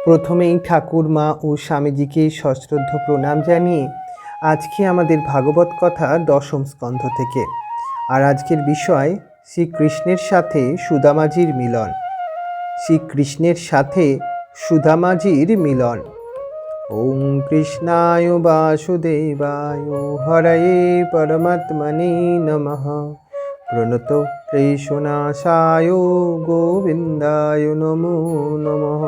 প্রথমেই ঠাকুরমা ও স্বামীজিকে সশ্রদ্ধ প্রণাম জানিয়ে আজকে আমাদের ভাগবত কথা দশম স্কন্ধ থেকে। আর আজকের বিষয় শ্রীকৃষ্ণের সাথে সুদামাজির মিলন। শ্রীকৃষ্ণের সাথে সুদামাজির মিলন। ওম কৃষ্ণায় বাসুদেবায় হরয়ে পরমাত্মনে নমঃ। প্রণত ক্লেশনাশায় গোবিন্দায় নমো নমঃ।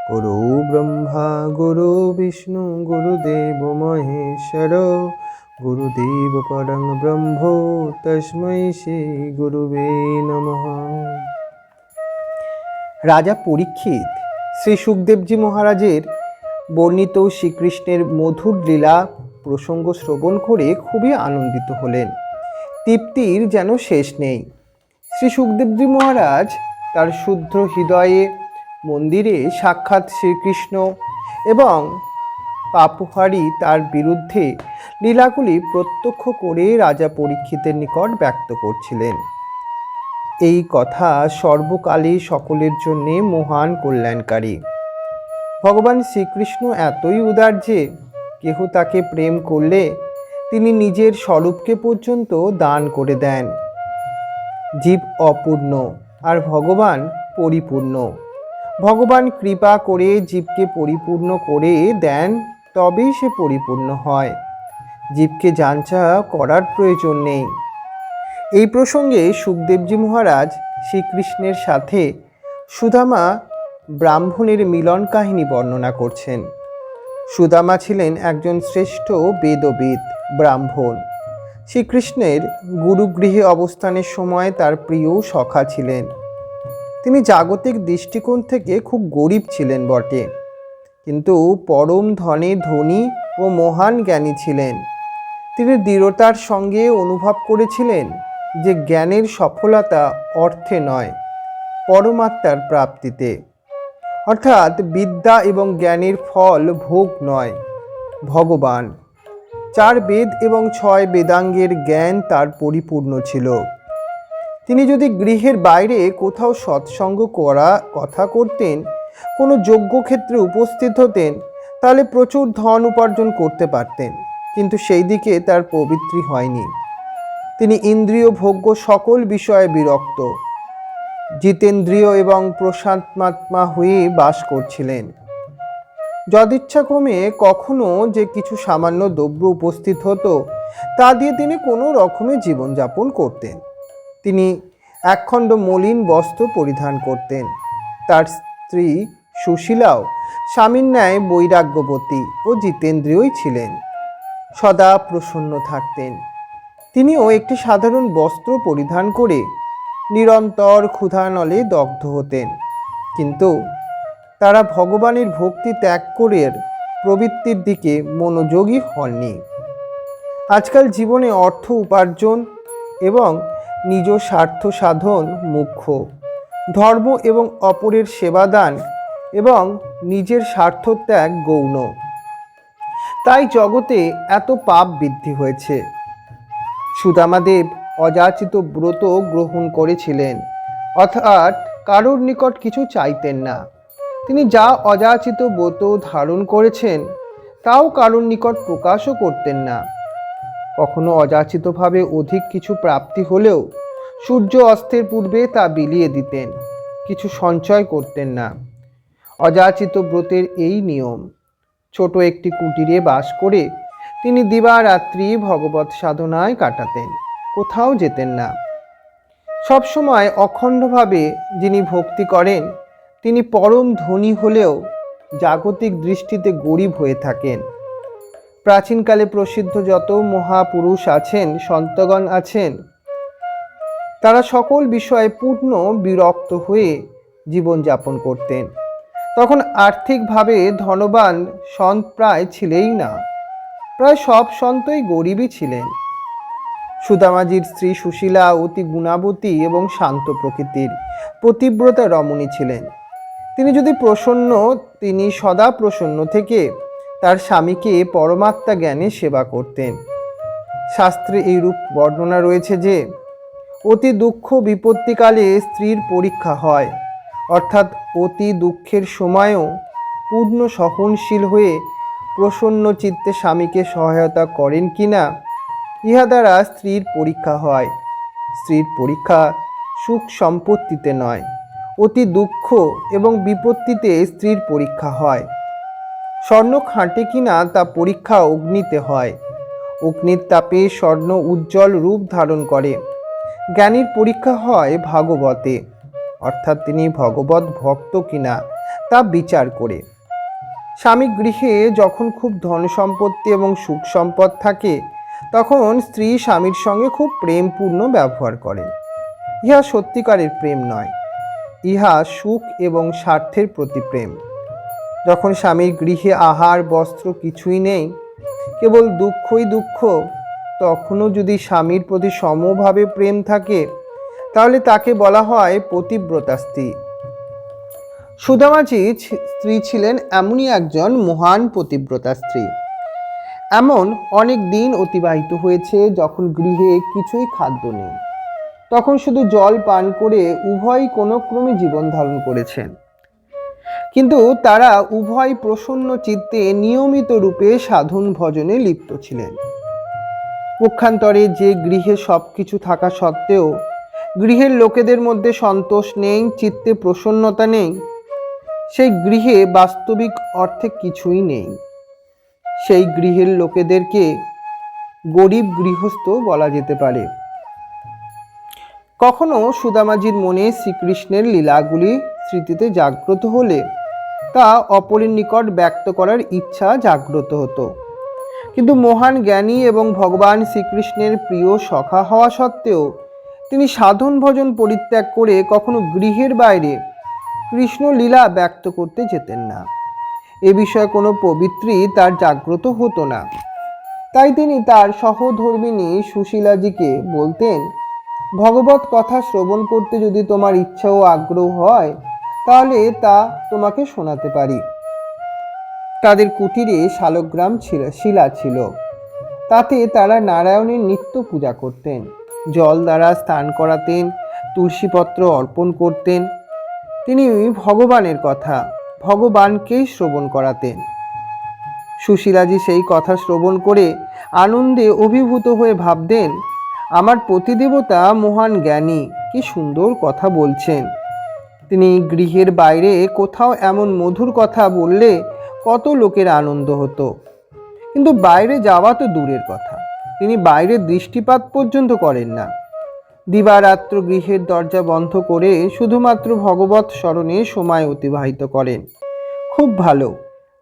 গুরু ব্রহ্মা গুরু বিষ্ণু গুরুদেব মহেশ্বর গুরুদেব পরং ব্রহ্ম তস্मै শ্রী গুরুবে নমঃ। রাজা পরীক্ষিত শ্রী সুখদেবজি মহারাজের বর্ণিত শ্রীকৃষ্ণের মধুর লীলা প্রসঙ্গ শ্রবণ করে খুবই আনন্দিত হলেন। তৃপ্তির যেন শেষ নেই। শ্রী সুখদেবজি মহারাজ তার শুদ্ধ হৃদয়ে মন্দিরে সাক্ষাৎ শ্রীকৃষ্ণ এবং পাপহারী তার বিরুদ্ধে লীলাগুলি প্রত্যক্ষ করে রাজা পরীক্ষিতের নিকট ব্যক্ত করছিলেন। এই কথা সর্বকালে সকলের জন্যে মহান কল্যাণকারী। ভগবান শ্রীকৃষ্ণ এতই উদার যে কেহ তাকে প্রেম করলে তিনি নিজের স্বরূপকে পর্যন্ত দান করে দেন। জীব অপূর্ণ আর ভগবান পরিপূর্ণ। ভগবান কৃপা করে জীবকে পরিপূর্ণ করে দেন, তবেই সে পরিপূর্ণ হয়। জীবকে যাঞ্চা করার প্রয়োজন নেই। এই প্রসঙ্গে সুখদেবজি মহারাজ শ্রীকৃষ্ণের সাথে সুদামা ব্রাহ্মণের মিলন কাহিনী বর্ণনা করছেন। সুদামা ছিলেন একজন শ্রেষ্ঠ বেদবিদ ব্রাহ্মণ। শ্রীকৃষ্ণের গুরুগৃহে অবস্থানের সময় তার প্রিয় সখা ছিলেন। তিনি জাগতিক দৃষ্টিকোণ থেকে খুব গরিব ছিলেন বটে, কিন্তু পরম ধনে ধনী ও মহান জ্ঞানী ছিলেন। তিনি দৃঢ়তার সঙ্গে অনুভব করেছিলেন যে জ্ঞানের সফলতা অর্থে নয়, পরমাত্মার প্রাপ্তিতে। অর্থাৎ বিদ্যা এবং জ্ঞানের ফল ভোগ নয়, ভগবান। 4 বেদ এবং 6 বেদাঙ্গের জ্ঞান তার পরিপূর্ণ ছিল। তিনি যদি গৃহের বাইরে কোথাও সৎসঙ্গ করা কথা করতেন, কোনো যজ্ঞক্ষেত্রে উপস্থিত হতেন, তাহলে প্রচুর ধন উপার্জন করতে পারতেন, কিন্তু সেই দিকে তার প্রবৃত্তি হয়নি। তিনি ইন্দ্রিয় ভোগ্য সকল বিষয়ে বিরক্ত, জিতেন্দ্রিয় এবং প্রশান্তাত্মা হয়ে বাস করছিলেন। যদিচ্ছাক্রমে কখনো যে কিছু সামান্য দ্রব্য উপস্থিত হতো, তা দিয়ে তিনি কোনো রকমে জীবনযাপন করতেন। তিনি একখণ্ড মলিন বস্ত্র পরিধান করতেন। তার স্ত্রী সুশীলাও স্বামীর ন্যায় বৈরাগ্যবতী ও জিতেন্দ্রিয়ই ছিলেন, সদা প্রসন্ন থাকতেন। তিনিও একটি সাধারণ বস্ত্র পরিধান করে নিরন্তর ক্ষুধানলে দগ্ধ হতেন, কিন্তু তারা ভগবানের ভক্তি ত্যাগ করে প্রবৃত্তির দিকে মনোযোগী হননি। আজকাল জীবনে অর্থ উপার্জন এবং নিজ স্বার্থ সাধন মুখ্য, ধর্ম এবং অপরের সেবাদান এবং নিজের স্বার্থ ত্যাগ গৌণ। তাই জগতে এত পাপ বৃদ্ধি হয়েছে। সুদামাদেব অযাচিত ব্রত গ্রহণ করেছিলেন, অর্থাৎ কারোর নিকট কিছু চাইতেন না। তিনি যা অযাচিত ব্রত ধারণ করেছেন তাও কারোর নিকট প্রকাশও করতেন না। কখনো অযাচিতভাবে অধিক কিছু প্রাপ্তি হলেও সূর্য অস্তের পূর্বে তা বিলিয়ে দিতেন, কিছু সঞ্চয় করতেন না। অযাচিত ব্রতের এই নিয়ম। ছোট একটি কুটিরে বাস করে তিনি দিবারাত্রি ভগবত সাধনায় কাটাতেন, কোথাও যেতেন না। সবসময় অখণ্ডভাবে যিনি ভক্তি করেন তিনি পরম ধনী হলেও জাগতিক দৃষ্টিতে গরিব হয়ে থাকেন। প্রাচীনকালে প্রসিদ্ধ যত মহাপুরুষ আছেন, সন্তগণ আছেন, তারা সকল বিষয়ে পূর্ণ বিরক্ত হয়ে জীবনযাপন করতেন। তখন আর্থিকভাবে ধনবান সন্ত প্রায় ছিলেই না। প্রায় সব সন্তই গরিবই ছিলেন। সুদামাজির স্ত্রী সুশীলা অতি গুণাবতী এবং শান্ত প্রকৃতির পতিব্রতা রমণী ছিলেন। তিনি সদা প্রসন্ন থেকে তার স্বামীকে পরমাত্মা জ্ঞানে সেবা করতেন। শাস্ত্রে এইরূপ বর্ণনা রয়েছে যে অতি দুঃখ বিপত্তিকালে স্ত্রীর পরীক্ষা হয়, অর্থাৎ অতি দুঃখের সময়ও পূর্ণ সহনশীল হয়ে প্রসন্ন চিত্তে স্বামীকে সহায়তা করেন কিনা, ইহা দ্বারা স্ত্রীর পরীক্ষা হয়। স্ত্রীর পরীক্ষা সুখ সম্পত্তিতে নয়, অতি দুঃখ এবং বিপত্তিতে স্ত্রীর পরীক্ষা হয়। স্বর্ণ খাঁটে কিনা তা পরীক্ষা অগ্নিতে হয়। অগ্নির তাপে স্বর্ণ উজ্জ্বল রূপ ধারণ করে। জ্ঞানীর পরীক্ষা হয় ভাগবতে, অর্থাৎ তিনি ভগবত ভক্ত কিনা তা বিচার করে। স্বামী গৃহে যখন খুব ধন সম্পত্তি এবং সুখ সম্পদ থাকে, তখন স্ত্রী স্বামীর সঙ্গে খুব প্রেমপূর্ণ ব্যবহার করেন। ইহা সত্যিকারের প্রেম নয়, ইহা সুখ এবং স্বার্থের প্রতি প্রেম। যখন স্বামীর গৃহে আহার বস্ত্র কিছুই নেই, কেবল দুঃখই দুঃখ, তখনও যদি স্বামীর প্রতি সমভাবে প্রেম থাকে, তাহলে তাকে বলা হয় পতিব্রতা স্ত্রী। সুদামাজি স্ত্রী ছিলেন এমনই একজন মহান পতিব্রতা স্ত্রী। এমন অনেক দিন অতিবাহিত হয়েছে যখন গৃহে কিছুই খাদ্য নেই, তখন শুধু জল পান করে উভয়ই কোনো ক্রমে জীবন ধারণ করেছেন। কিন্তু তারা উভয় প্রসন্ন চিত্তে নিয়মিত রূপে সাধন ভজনে লিপ্ত ছিলেন। পক্ষান্তরে যে গৃহে সব কিছু থাকা সত্ত্বেও গৃহের লোকেদের মধ্যে সন্তোষ নেই, চিত্তে প্রসন্নতা নেই, সেই গৃহে বাস্তবিক অর্থে কিছুই নেই। সেই গৃহের লোকেদেরকে গরিব গৃহস্থ বলা যেতে পারে। কখনো সুদামাজির মনে শ্রীকৃষ্ণের লীলাগুলি স্মৃতিতে জাগ্রত হলে তা অপরের নিকট ব্যক্ত করার ইচ্ছা জাগ্রত হতো। কিন্তু মহান জ্ঞানী এবং ভগবান শ্রীকৃষ্ণের প্রিয় সখা হওয়া সত্ত্বেও তিনি সাধন ভজন পরিত্যাগ করে কখনো গৃহের বাইরে কৃষ্ণ লীলা ব্যক্ত করতে যেতেন না। এ বিষয়ে কোনো পবিত্রী তার জাগ্রত হতো না। তাই তিনি তার সহধর্মিণী সুশীলাজিকে বলতেন, ভগবত কথা শ্রবণ করতে যদি তোমার ইচ্ছা ও আগ্রহ হয়, তাহলে তা তোমাকে শোনাতে পারি। তাদের কুটিরে শালগ্রাম শিলা ছিল। তাতে তারা নারায়ণের নিত্য পূজা করতেন, জল দ্বারা স্নান করাতেন, তুলসীপত্র অর্পণ করতেন। তিনি ভগবানের কথা ভগবানকেই শ্রবণ করাতেন। সুশীলাজি সেই কথা শ্রবণ করে আনন্দে অভিভূত হয়ে ভাবতেন, আমার পতিদেবতা মহান জ্ঞানী, কি সুন্দর কথা বলছেন। তিনি গৃহের বাইরে কোথাও এমন মধুর কথা বললে কত লোকের আনন্দ হতো। কিন্তু বাইরে যাওয়া তো দূরের কথা, তিনি বাইরে দৃষ্টিপাত পর্যন্ত করেন না। দিবারাত্র গৃহের দরজা বন্ধ করে শুধুমাত্র ভগবত স্মরণে সময় অতিবাহিত করেন। খুব ভালো,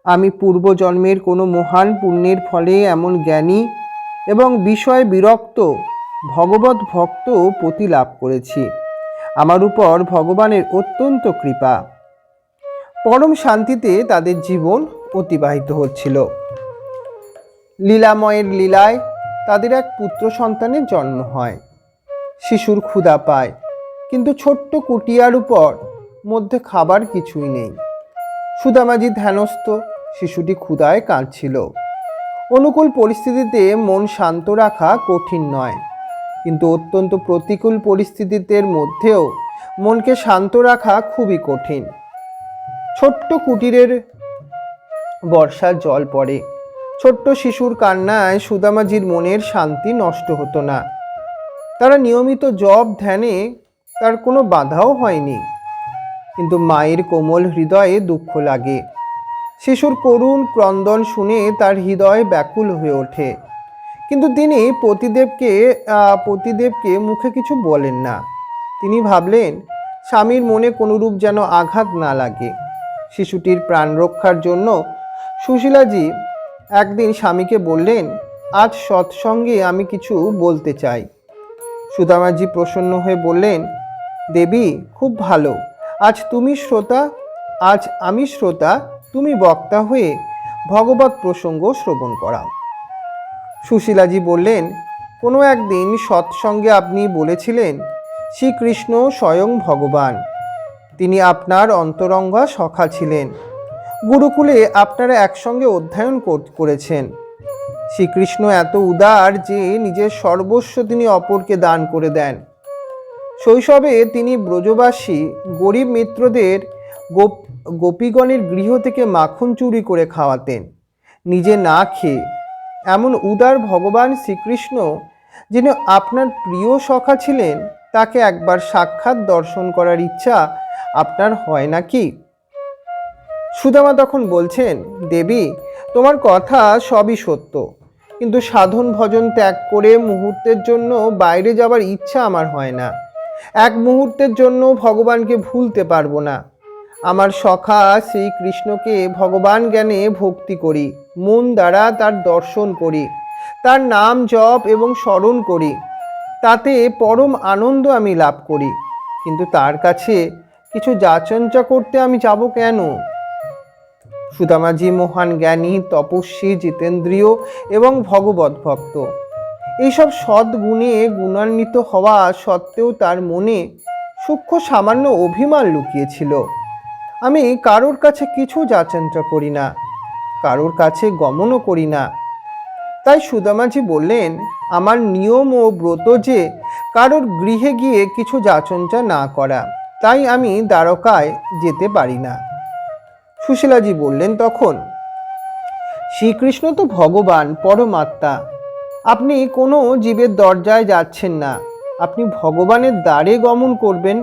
আমি পূর্বজন্মের কোনো মহান পুণ্যের ফলে এমন জ্ঞানী এবং বিষয় বিরক্ত ভগবত ভক্ত পতি লাভ করেছি। আমার উপর ভগবানের অত্যন্ত কৃপা। পরম শান্তিতে তাদের জীবন অতিবাহিত হচ্ছিল। লীলাময়ের লীলায় তাদের এক পুত্র সন্তানের জন্ম হয়। শিশুর ক্ষুধা পায়, কিন্তু ছোট্ট কুটিয়ার উপর মধ্যে খাবার কিছুই নেই। সুদামাজি ধ্যানস্থ, শিশুটি ক্ষুধায় কাঁদছিল। অনুকূল পরিস্থিতিতে মন শান্ত রাখা কঠিন নয়, কিন্তু অত্যন্ত প্রতিকূল পরিস্থিতির মধ্যেও মনকে শান্ত রাখা খুবই কঠিন। ছোট্ট কুটিরের বর্ষার জল পড়ে। ছোট্ট শিশুর কান্নায় সুদামাজির মনের শান্তি নষ্ট হতো না। তারা নিয়মিত জপ ধ্যানে তার কোনো বাধাও হয়নি, কিন্তু মায়ের কোমল হৃদয়ে দুঃখ লাগে। শিশুর করুণ ক্রন্দন শুনে তার হৃদয় ব্যাকুল হয়ে ওঠে, কিন্তু তিনি পতিদেবকে মুখে কিছু বলেন না। তিনি ভাবলেন, স্বামীর মনে কোনরূপ যেন আঘাত না লাগে। শিশুটির প্রাণ রক্ষার জন্য সুশীলাজি একদিন স্বামীকে বললেন, আজ সৎসঙ্গে আমি কিছু বলতে চাই। সুদামাজি প্রসন্ন হয়ে বললেন, দেবী, খুব ভালো, আজ আমি শ্রোতা, তুমি বক্তা হয়ে ভগবত প্রসঙ্গ শ্রবণ করাও। সুশীলাজি বললেন, কোনো একদিন সৎসঙ্গে আপনি বলেছিলেন শ্রীকৃষ্ণ স্বয়ং ভগবান, তিনি আপনার অন্তরঙ্গা সখা ছিলেন। গুরুকুলে আপনারা একসঙ্গে অধ্যয়ন করেছেন। শ্রীকৃষ্ণ এত উদার যে নিজের সর্বস্ব তিনি অপরকে দান করে দেন। শৈশবে তিনি ব্রজবাসী গরিব মিত্রদের গোপীগণের গৃহ থেকে মাখন চুরি করে খাওয়াতেন নিজে না খেয়ে। এমন উদার ভগবান শ্রীকৃষ্ণ যিনি আপনার প্রিয় সখা ছিলেন, তাকে একবার সাক্ষাৎ দর্শন করার ইচ্ছা আপনার হয় নাকি? সুদামা তখন বলছেন, দেবী, তোমার কথা সবই সত্য, কিন্তু সাধন ভজন ত্যাগ করে মুহূর্তের জন্য বাইরে যাবার ইচ্ছা আমার হয় না। এক মুহূর্তের জন্য ভগবানকে ভুলতে পারবো না। আমার সখা শ্রীকৃষ্ণকে ভগবান জ্ঞানে ভক্তি করি, মন দ্বারা তার দর্শন করি, তার নাম জপ এবং স্মরণ করি, তাতে পরম আনন্দ আমি লাভ করি। কিন্তু তার কাছে কিছু যাচঞ্চা করতে আমি যাব কেন? সুদামাজি মহান জ্ঞানী, তপস্বী, জিতেন্দ্রীয় এবং ভগবত ভক্ত। এইসব সদ্গুণে গুণান্বিত হওয়া সত্ত্বেও তার মনে সূক্ষ্ম সামান্য অভিমান লুকিয়েছিল। আমি কারোর কাছে কিছু যাচঞ্চা করি না, কারোর কাছে গমনও করি না। তাই সুদামাজি বললেন, আমার নিয়ম ও ব্রত যে কারোর গৃহে গিয়ে কিছু যাচঞ্চা না করা, তাই আমি দ্বারকায় যেতে পারি না। সুশীলাজি বললেন তখন, শ্রীকৃষ্ণ তো ভগবান, পরমাত্মা। আপনি কোনো জীবের দরজায় যাচ্ছেন না, আপনি ভগবানের দ্বারে গমন করবেন।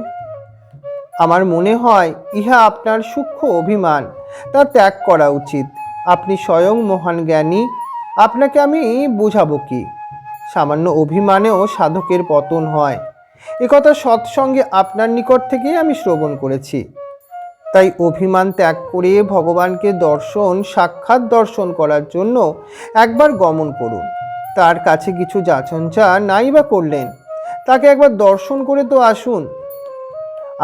আমার মনে হয় ইহা আপনার সূক্ষ্ম অভিমান, তা ত্যাগ করা উচিত। আপনি স্বয়ং মহান জ্ঞানী, আপনাকে আমি বোঝাবো কি? সামান্য অভিমানেও সাধকের পতন হয়, একথা সৎসঙ্গে আপনার নিকট থেকেই আমি শ্রবণ করেছি। তাই অভিমান ত্যাগ করে ভগবানকে সাক্ষাৎ দর্শন করার জন্য একবার গমন করুন। তার কাছে কিছু যাচঞ্চা নাই বা করলেন, তাকে একবার দর্শন করে তো আসুন।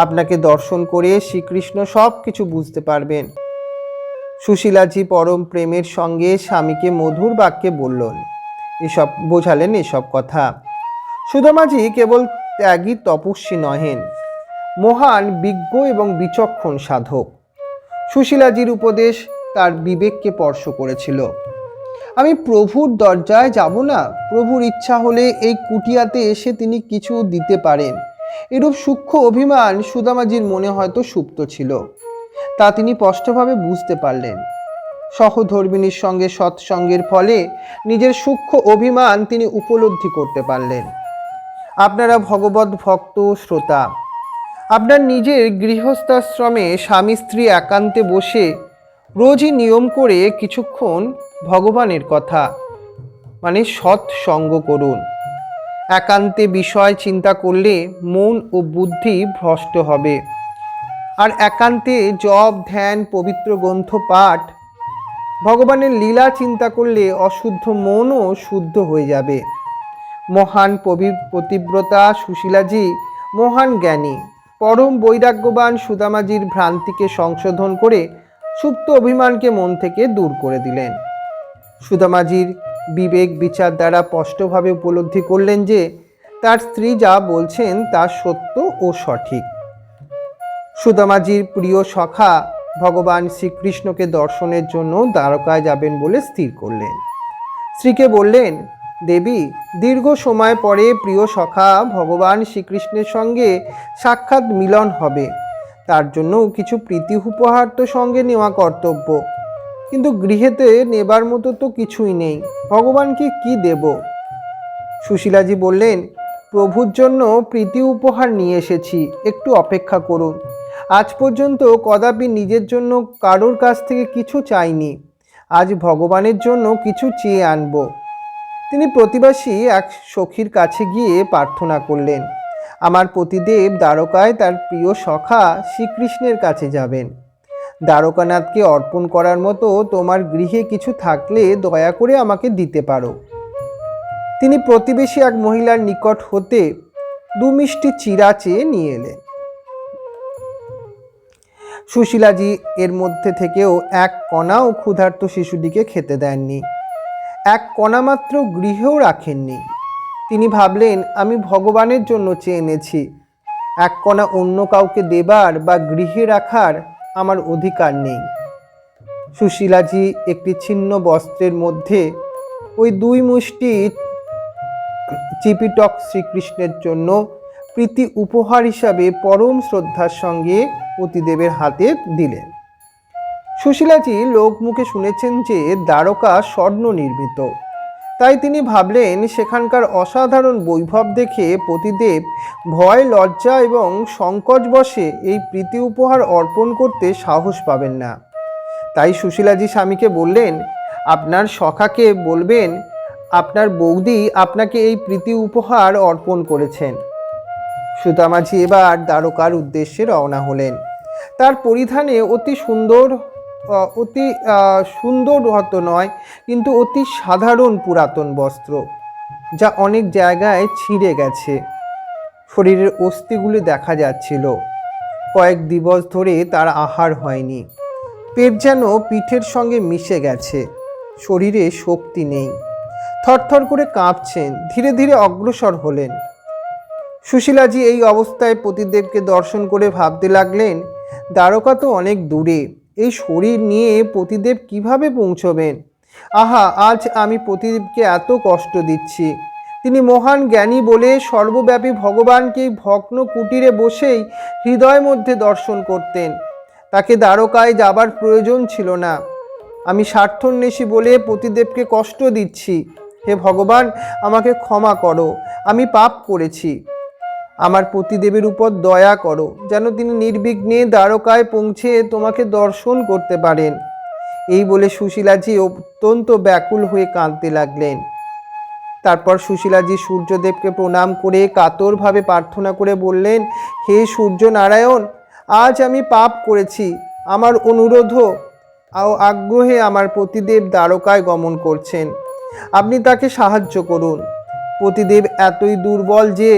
আপনাকে দর্শন করে শ্রীকৃষ্ণ সব কিছু বুঝতে পারবেন। সুশীলাজি পরম প্রেমের সঙ্গে স্বামীকে মধুর বাক্যে বোঝালেন এসব কথা। সুদামাজি কেবল ত্যাগী তপস্বী নহেন, মহান বিজ্ঞ এবং বিচক্ষণ সাধক। সুশীলাজির উপদেশ তার বিবেককে স্পর্শ করেছিল। আমি প্রভুর দরজায় যাব না, প্রভুর ইচ্ছা হলে এই কুটিয়াতে এসে তিনি কিছু দিতে পারেন, এরূপ সূক্ষ্ম অভিমান সুদামাজির মনে হয়তো সুপ্ত ছিল, তা তিনি স্পষ্টভাবে বুঝতে পারলেন। সহধর্মিণীর সঙ্গে সৎসঙ্গের ফলে নিজের সূক্ষ্ম অভিমান তিনি উপলব্ধি করতে পারলেন। আপনারা ভগবত ভক্ত শ্রোতা, আপনার নিজের গৃহস্থাশ্রমে স্বামী স্ত্রী একান্তে বসে রোজই নিয়ম করে কিছুক্ষণ ভগবানের কথা সৎসঙ্গ করুন। একান্তে বিষয় চিন্তা করলে মন ও বুদ্ধি ভ্রষ্ট হবে, আর একান্তে জপ, ধ্যান, পবিত্র গ্রন্থ পাঠ, ভগবানের লীলা চিন্তা করলে অশুদ্ধ মনও শুদ্ধ হয়ে যাবে। মহান পতিব্রতা সুশীলাজি মহান জ্ঞানী, পরম বৈরাগ্যবান সুদামাজির ভ্রান্তিকে সংশোধন করে সুপ্ত অভিমানকে মন থেকে দূর করে দিলেন। সুদামাজির বিবেক বিচার দ্বারা স্পষ্টভাবে উপলব্ধি করলেন যে তার স্ত্রী যা বলছেন তা সত্য ও সঠিক। সুদামাজির প্রিয় সখা ভগবান শ্রীকৃষ্ণকে দর্শনের জন্য দ্বারকায় যাবেন বলে স্থির করলেন। স্ত্রীকে বললেন, দেবী, দীর্ঘ সময় পরে প্রিয় সখা ভগবান শ্রীকৃষ্ণের সঙ্গে সাক্ষাৎ মিলন হবে, তার জন্য কিছু প্রীতি উপহার তো সঙ্গে নেওয়া কর্তব্য, কিন্তু গৃহেতে নেবার মতো তো কিছুই নেই, ভগবানকে কি দেব? সুশীলাজি বললেন, প্রভুর জন্য প্রীতি উপহার নিয়ে এসেছি, একটু অপেক্ষা করুন। আজ পর্যন্ত কদাপি নিজের জন্য কারোর কাছ থেকে কিছু চাইনি, আজ ভগবানের জন্য কিছু চেয়ে আনব। তিনি প্রতিবাসী এক সখীর কাছে গিয়ে প্রার্থনা করলেন, আমার পতিদেব দ্বারকায় তার প্রিয় সখা শ্রীকৃষ্ণের কাছে যাবেন। দ্বারকানাথকে অর্পণ করার মতো তোমার গৃহে কিছু থাকলে দয়া করে আমাকে দিতে পারো। তিনি প্রতিবেশী এক মহিলার নিকট হতে 2 মিষ্টি চিড়া চেয়ে নিয়ে এলেন। সুশীলাজি এর মধ্যে থেকেও এক কণাও ক্ষুধার্ত শিশুটিকে খেতে দেননি, এক কণা মাত্র গৃহেও রাখেননি। তিনি ভাবলেন, আমি ভগবানের জন্য চেয়ে এনেছি, এক কণা অন্য কাউকে দেবার বা গৃহে রাখার আমার অধিকার নেই। সুশীলাজি একটি ছিন্ন বস্ত্রের মধ্যে ওই 2 মুষ্টি চিপিটক শ্রীকৃষ্ণের জন্য প্রীতি উপহার হিসাবে পরম শ্রদ্ধার সঙ্গে পতিদেবের হাতে দিলেন। সুশীলাজি লোক মুখে শুনেছেন যে দ্বারকা স্বর্ণ নির্মিত, তাই তিনি ভাবলেন সেখানকার অসাধারণ বৈভব দেখে পতিদেব ভয়, লজ্জা এবং সংকোচবশে এই প্রীতি উপহার অর্পণ করতে সাহস পাবেন না। তাই সুশীলাজি স্বামীকে বললেন, আপনার সখাকে বলবেন আপনার বৌদি আপনাকে এই প্রীতি উপহার অর্পণ করেছেন। সুদামাজি এবার দ্বারকার উদ্দেশ্যে রওনা হলেন। তার পরিধানে অতি সুন্দর হতো নয়, কিন্তু অতি সাধারণ পুরাতন বস্ত্র, যা অনেক জায়গায় ছিঁড়ে গেছে। শরীরের অস্থিগুলি দেখা যাচ্ছিল। কয়েক দিবস ধরে তার আহার হয়নি। পেট যেন পিঠের সঙ্গে মিশে গেছে। শরীরে শক্তি নেই। থরথর করে কাঁপছেন। ধীরে ধীরে অগ্রসর হলেন। সুশীলাজি এই অবস্থায় পতিদেবকে দর্শন করে ভাবতে লাগলেন, দ্বারকা তো অনেক দূরে, এই শরীর নিয়ে পতিদেব কিভাবে পৌঁছবেন? আহা, আজ আমি পতিদেবকে এত কষ্ট দিচ্ছি। তিনি মহান জ্ঞানী বলে সর্বব্যাপী ভগবানকে ভগ্ন কুটিরে বসেই হৃদয় মধ্যে দর্শন করতেন। তাকে দ্বারকায় যাবার প্রয়োজন ছিল না। আমি স্বার্থন্বেষী বলে পতিদেবকে কষ্ট দিচ্ছি। হে ভগবান, আমাকে ক্ষমা করো, আমি পাপ করেছি। আমার পতিদেবের উপর দয়া করো, যেন তিনি নির্বিঘ্নে দ্বারকায় পৌঁছে তোমাকে দর্শন করতে পারেন। এই বলে সুশীলাজি অত্যন্ত ব্যাকুল হয়ে কাঁদতে লাগলেন। তারপর সুশীলাজি সূর্যদেবকে প্রণাম করে কাতরভাবে প্রার্থনা করে বললেন, হে সূর্য নারায়ণ, আজ আমি পাপ করেছি। আমার অনুরোধ ও আগ্রহে আমার পতিদেব দ্বারকায় গমন করছেন। আপনি তাকে সাহায্য করুন। পতিদেব এতই দুর্বল যে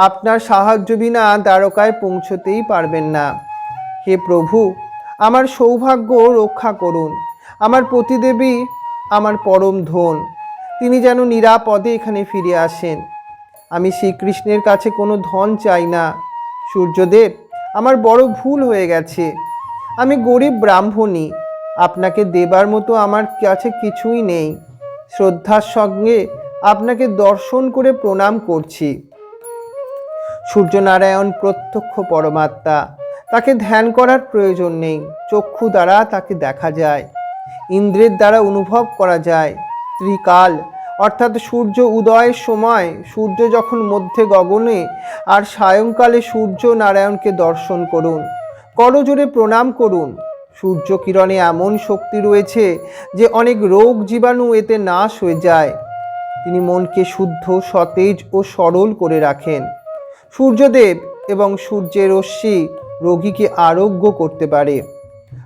আপনার সাহায্য বিনা দ্বারকায় পৌঁছতেই পারবেন না। হে প্রভু, আমার সৌভাগ্য রক্ষা করুন। আমার পতিদেবী আমার পরম ধন, তিনি যেন নিরাপদে এখানে ফিরে আসেন। আমি শ্রীকৃষ্ণের কাছে কোনো ধন চাই না। সূর্যদেব, আমার বড় ভুল হয়ে গেছে। আমি গরিব ব্রাহ্মণী, আপনাকে দেবার মতো আমার কাছে কিছুই নেই। শ্রদ্ধার সঙ্গে আপনাকে দর্শন করে প্রণাম করছি। সূর্যনারায়ণ প্রত্যক্ষ পরমাত্মা, তাকে ধ্যান করার প্রয়োজন নেই। চক্ষু দ্বারা তাকে দেখা যায়, ইন্দ্রের দ্বারা অনুভব করা যায়। ত্রিকাল অর্থাৎ সূর্য উদয়ের সময়, সূর্য যখন মধ্যে গগনে, আর সায়ংকালে সূর্য নারায়ণকে দর্শন করুন। করজোড়ে প্রণাম করুন। সূর্য কিরণে এমন শক্তি রয়েছে যে অনেক রোগ জীবাণু এতে নাশ হয়ে যায়। তিনি মনকে শুদ্ধ, সতেজ ও সরল করে রাখেন। সূর্যদেব এবং সূর্যের রশ্মি রোগীকে আরোগ্য করতে পারে।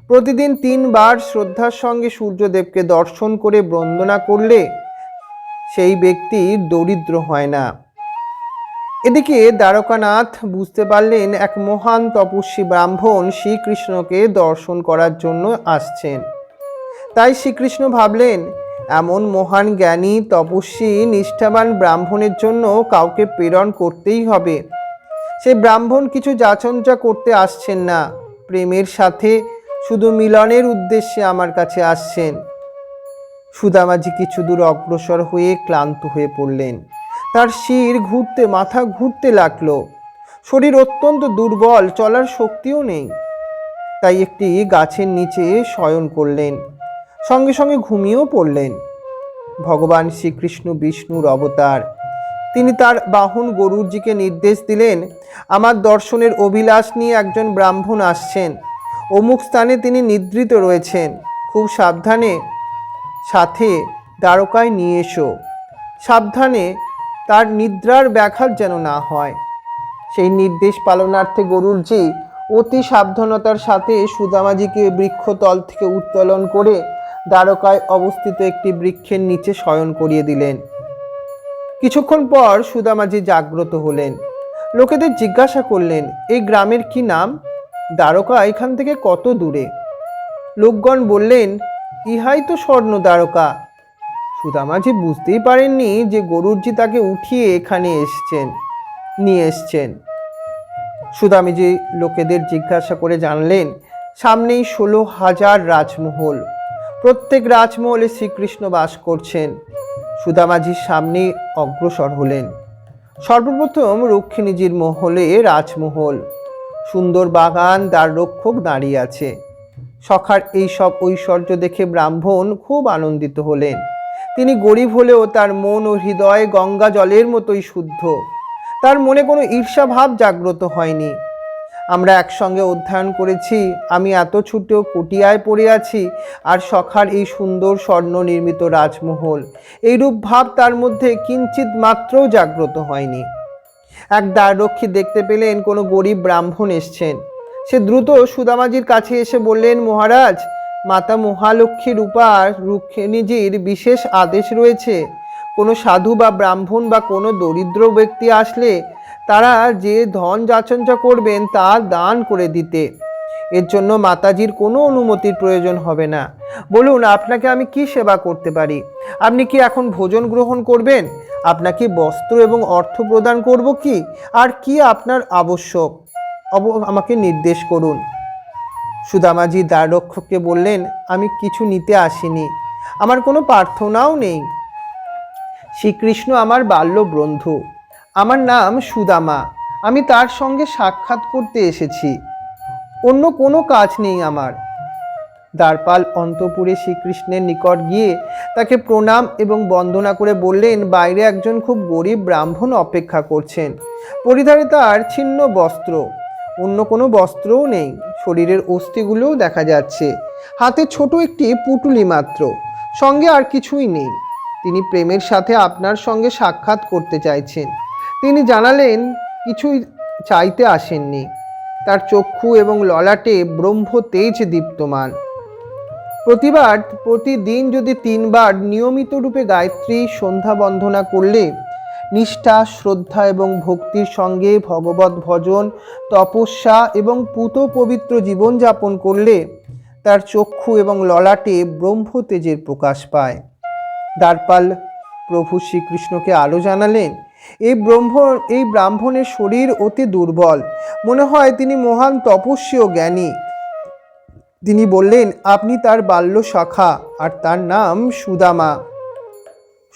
প্রতিদিন 3 বার শ্রদ্ধার সঙ্গে সূর্যদেবকে দর্শন করে বন্দনা করলে সেই ব্যক্তি দরিদ্র হয় না। এদিকে দ্বারকানাথ বুঝতে পারলেন এক মহান তপস্বী ব্রাহ্মণ শ্রীকৃষ্ণকে দর্শন করার জন্য আসছেন। তাই শ্রীকৃষ্ণ ভাবলেন, এমন মহান জ্ঞানী, তপস্বী, নিষ্ঠাবান ব্রাহ্মণের জন্য কাউকে প্রেরণ করতেই হবে। সেই ব্রাহ্মণ কিছু যাচঞ্চা করতে আসছেন না, প্রেমের সাথে শুধু মিলনের উদ্দেশ্যে আমার কাছে আসছেন। সুদামাজি কিছু দূর অগ্রসর হয়ে ক্লান্ত হয়ে পড়লেন। তার মাথা ঘুরতে লাগলো। শরীর অত্যন্ত দুর্বল, চলার শক্তিও নেই। তাই একটি গাছের নিচে শয়ন করলেন। সঙ্গে সঙ্গে ঘুমিয়েও পড়লেন। ভগবান শ্রীকৃষ্ণ বিষ্ণুর অবতার। তিনি তার বাহন গরুরজিকে নির্দেশ দিলেন, আমার দর্শনের অভিলাষ নিয়ে একজন ব্রাহ্মণ আসছেন। অমুক স্থানে তিনি নিদ্রিত রয়েছেন। খুব সাবধানে সাথে দ্বারকায় নিয়ে এসো। সাবধানে, তার নিদ্রার ব্যাঘাত যেন না হয়। সেই নির্দেশ পালনার্থে গরুরজি অতি সাবধানতার সাথে সুদামাজিকে বৃক্ষতল থেকে উত্তোলন করে দ্বারকায় অবস্থিত একটি বৃক্ষের নিচে শয়ন করিয়ে দিলেন। কিছুক্ষণ পর সুদামাজি জাগ্রত হলেন। লোকেদের জিজ্ঞাসা করলেন, এই গ্রামের কি নাম? দ্বারকা এখান থেকে কত দূরে? লোকগণ বললেন, ইহাই তো স্বর্ণ দ্বারকা। সুদামাজি বুঝতেই পারেননি যে গরুরজি তাকে উঠিয়ে এখানে নিয়ে এসছেন। সুদামাজি লোকেদের জিজ্ঞাসা করে জানলেন, সামনেই 16,000 রাজমহল। প্রত্যেক রাজমহলে শ্রীকৃষ্ণ বাস করছেন। সুদামাজির সামনে অগ্রসর হলেন। সর্বপ্রথম রক্ষিণীজির মহলে রাজমহল। সুন্দর বাগান, দ্বার রক্ষক দাঁড়িয়ে আছে। সখার এই সব ঐশ্বর্য দেখে ব্রাহ্মণ খুব আনন্দিত হলেন। তিনি গরিব হলেও তার মন ও হৃদয় গঙ্গা জলের মতোই শুদ্ধ। তার মনে কোনো ঈর্ষাভাব জাগ্রত হয়নি। আমরা একসঙ্গে অধ্যয়ন করেছি, আমি এত ছোট কুটিয়ায় পড়ে আছি, আর সখার এই সুন্দর স্বর্ণ নির্মিত রাজমহল, এইরূপ ভাব তার মধ্যে কিঞ্চিত মাত্রও জাগ্রত হয়নি। এক দ্বাররক্ষী দেখতে পেলেন কোনো গরিব ব্রাহ্মণ এসছেন। সে দ্রুত সুদামাজির কাছে এসে বললেন, মহারাজ, মাতা মহালক্ষ্মী রূপা রুক্মিণীজির বিশেষ আদেশ রয়েছে, কোনো সাধু বা ব্রাহ্মণ বা কোনো দরিদ্র ব্যক্তি আসলে তারা যে ধন যাচঞ্চা করবেন তা দান করে দিতে। এর জন্য মাতাজির কোনো অনুমতির প্রয়োজন হবে না। বলুন, আপনাকে আমি কি সেবা করতে পারি? আপনি কি এখন ভোজন গ্রহণ করবেন? আপনাকে বস্ত্র এবং অর্থ প্রদান করব কি? আর কি আপনার আবশ্যক আমাকে নির্দেশ করুন। সুদামাজি দ্বাররক্ষককে বললেন, আমি কিছু নিতে আসিনি, আমার কোনো প্রার্থনাও নেই। শ্রীকৃষ্ণ আমার বাল্য বন্ধু, আমার নাম সুদামা, আমি তার সঙ্গে সাক্ষাৎ করতে এসেছি, অন্য কোনো কাজ নেই আমার। দ্বারপাল অন্তঃপুরে শ্রীকৃষ্ণের নিকট গিয়ে তাকে প্রণাম এবং বন্দনা করে বললেন, বাইরে একজন খুব গরিব ব্রাহ্মণ অপেক্ষা করছেন। পরিধানে তার ছিন্ন বস্ত্র, অন্য কোনো বস্ত্রও নেই, শরীরের অস্থিগুলোও দেখা যাচ্ছে, হাতে ছোট একটি পুটুলি মাত্র, সঙ্গে আর কিছুই নেই। তিনি প্রেমের সাথে আপনার সঙ্গে সাক্ষাৎ করতে চাইছেন। তিনি জানালেন কিছুই চাইতে আসেননি। তার চক্ষু এবং ললাটে ব্রহ্ম তেজ দীপ্তমান। প্রতিদিন যদি 3 বার নিয়মিত রূপে গায়ত্রী সন্ধ্যা বন্দনা করলে, নিষ্ঠা, শ্রদ্ধা এবং ভক্তির সঙ্গে ভগবত ভজন, তপস্যা এবং পূত পবিত্র জীবনযাপন করলে তার চক্ষু এবং ললাটে ব্রহ্ম তেজের প্রকাশ পায়। দ্বারপাল প্রভু শ্রীকৃষ্ণকে আরও জানালেন, এই ব্রাহ্মণের শরীর অতি দুর্বল, মনে হয় তিনি মহান তপস্বী ও জ্ঞানী। তিনি বললেন, আপনি তার বাল্য সখা, আর তার নাম সুদামা।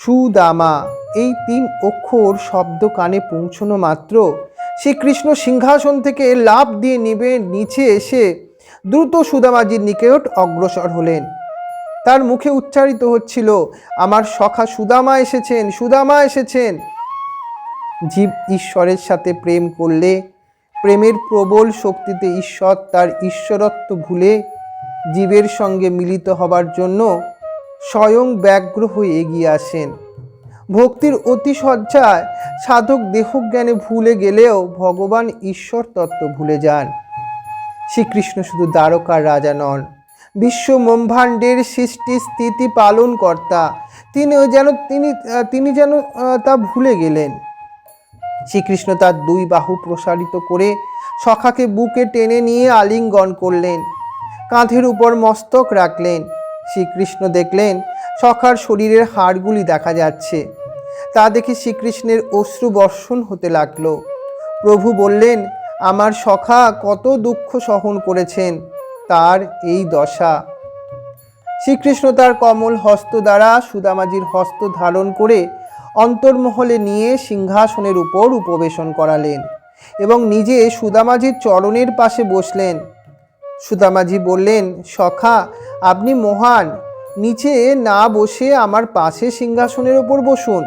সুদামা, এই 3 অক্ষর শব্দ কানে পৌঁছানো মাত্র শ্রীকৃষ্ণ সিংহাসন থেকে লাফ দিয়ে নিচে এসে দ্রুত সুদামাজির নিকট অগ্রসর হলেন। তার মুখে উচ্চারিত হচ্ছিল, আমার সখা সুদামা এসেছেন, সুদামা এসেছেন। জীব ঈশ্বরের সাথে প্রেম করলে প্রেমের প্রবল শক্তিতে ঈশ্বর তার ঈশ্বরত্ব ভুলে জীবের সঙ্গে মিলিত হবার জন্য স্বয়ং ব্যগ্র হয়ে এগিয়ে আসেন। ভক্তির অতিশয্যায় সাধক দেহজ্ঞানে ভুলে গেলেও ভগবান ঈশ্বর তত্ত্ব ভুলে যান। শ্রীকৃষ্ণ শুধু দ্বারকার রাজা নন, বিশ্ব ব্রহ্মাণ্ডের সৃষ্টি স্থিতি পালন কর্তা। তিনি যেন তা ভুলে গেলেন। শ্রীকৃষ্ণ তার 2 বাহু প্রসারিত করে সখাকে বুকে টেনে নিয়ে আলিঙ্গন করলেন, কাঁধের উপর মস্তক রাখলেন। শ্রীকৃষ্ণ দেখলেন সখার শরীরের হাড়গুলি দেখা যাচ্ছে। তা দেখে শ্রীকৃষ্ণের অশ্রু বর্ষণ হতে লাগল। প্রভু বললেন, আমার সখা কত দুঃখ সহন করেছেন, তার এই দশা। শ্রীকৃষ্ণ তার কমল হস্ত দ্বারা সুদামাজির হস্ত ধারণ করে অন্তর্মহলে নিয়ে সিংহাসনের উপর উপবেশন করালেন এবং নিজে সুদামাজির চরণের পাশে বসলেন। সুদামাজি বললেন, সখা, আপনি মহান, নিচে না বসে আমার পাশে সিংহাসনের ওপর বসুন।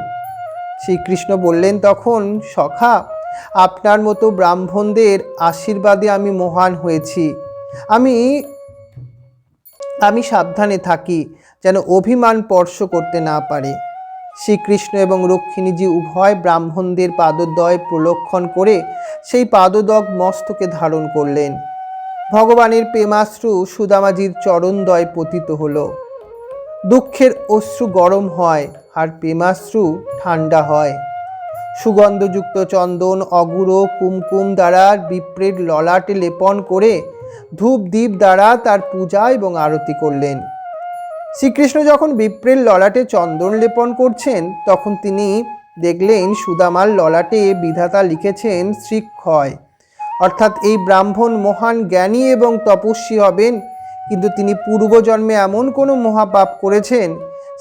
শ্রীকৃষ্ণ বললেন তখন, সখা, আপনার মতো ব্রাহ্মণদের আশীর্বাদে আমি মহান হয়েছি। আমি সাবধানে থাকি যেন অভিমান স্পর্শ করতে না পারে। শ্রীকৃষ্ণ এবং রুক্মিণীজি উভয় ব্রাহ্মণদের পাদদ্বয় প্রলক্ষণ করে সেই পাদদগ মস্তকে ধারণ করলেন। ভগবানের প্রেমাশ্রু সুদামাজির চরণদ্বয় পতিত হল। দুঃখের অশ্রু গরম হয় আর প্রেমাশ্রু ঠান্ডা হয়। সুগন্ধযুক্ত চন্দন, অগুরো, কুমকুম দ্বারা বিপ্রের ললাটে লেপন করে ধূপ দ্বীপ দ্বারা তার পূজা এবং আরতি করলেন। শ্রীকৃষ্ণ যখন বিপ্রের ললাটে চন্দন লেপন করছেন তখন তিনি দেখলেন সুদামার ললাটে বিধাতা লিখেছেন শ্রীক্ষয়, অর্থাৎ এই ব্রাহ্মণ মহান জ্ঞানী এবং তপস্বী হবেন, কিন্তু তিনি পূর্বজন্মে এমন কোনো মহাপাপ করেছেন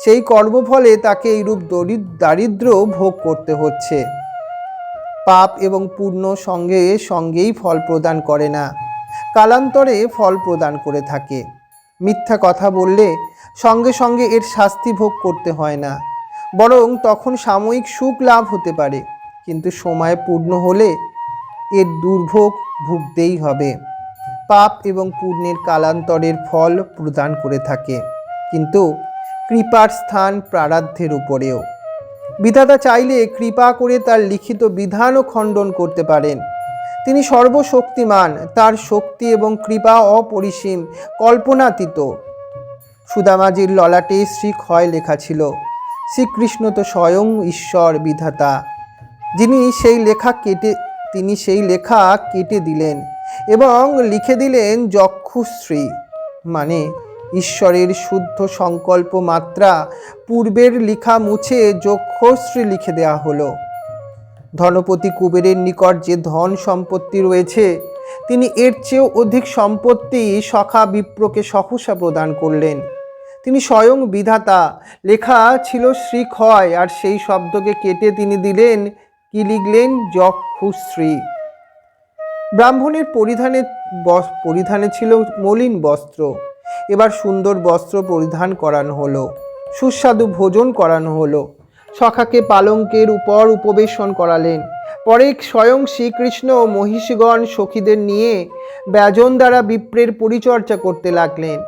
সেই কর্মফলে তাকে এইরূপ দারিদ্র ভোগ করতে হচ্ছে। পাপ এবং পুণ্য সঙ্গেই ফল প্রদান করে না, কালান্তরে ফল প্রদান করে থাকে। মিথ্যা কথা বললে সঙ্গে সঙ্গে এর শাস্তি ভোগ করতে হয় না, বরং তখন সাময়িক সুখ লাভ হতে পারে, কিন্তু সময় পূর্ণ হলে এর দুর্ভোগ ভুগতেই হবে। পাপ এবং পুণ্যের কালান্তরের ফল প্রদান করে থাকে, কিন্তু কৃপার স্থান প্রারাধ্যের উপরেও। বিধাতা চাইলে কৃপা করে তার লিখিত বিধানও খণ্ডন করতে পারেন। তিনি সর্বশক্তিমান, তার শক্তি এবং কৃপা অপরিসীম, কল্পনাতীত। সুদামাজির ললাটে শ্রীক্ষয় লেখা ছিল। শ্রীকৃষ্ণ তো স্বয়ং ঈশ্বর বিধাতা। তিনি সেই লেখা কেটে দিলেন এবং লিখে দিলেন যক্ষুশ্রী, মানে ঈশ্বরের শুদ্ধ সংকল্প মাত্রা। পূর্বের লেখা মুছে যক্ষশ্রী লিখে দেওয়া হলো। ধনপতি কুবেরের নিকট যে ধন সম্পত্তি রয়েছে, তিনি এর চেয়েও অধিক সম্পত্তি সখা বিপ্রকে সহসা প্রদান করলেন। তিনি স্বয়ং বিধাতা। লেখা ছিল শ্রীক্ষয়, আর সেই শব্দকে কেটে তিনি দিলেন, কি লিখলেন? যক্ষুশ্রী। ব্রাহ্মণের পরিধানে ছিল মলিন বস্ত্র, এবার সুন্দর বস্ত্র পরিধান করানো হলো, সুস্বাদু ভোজন করানো হলো, সখাকে পালঙ্কের উপর উপবেশন করালেন। পরে স্বয়ং শ্রীকৃষ্ণ ও মহিষীগণ সখীদের নিয়ে ব্যজন দ্বারা বিপ্রের পরিচর্যা করতে লাগলেন।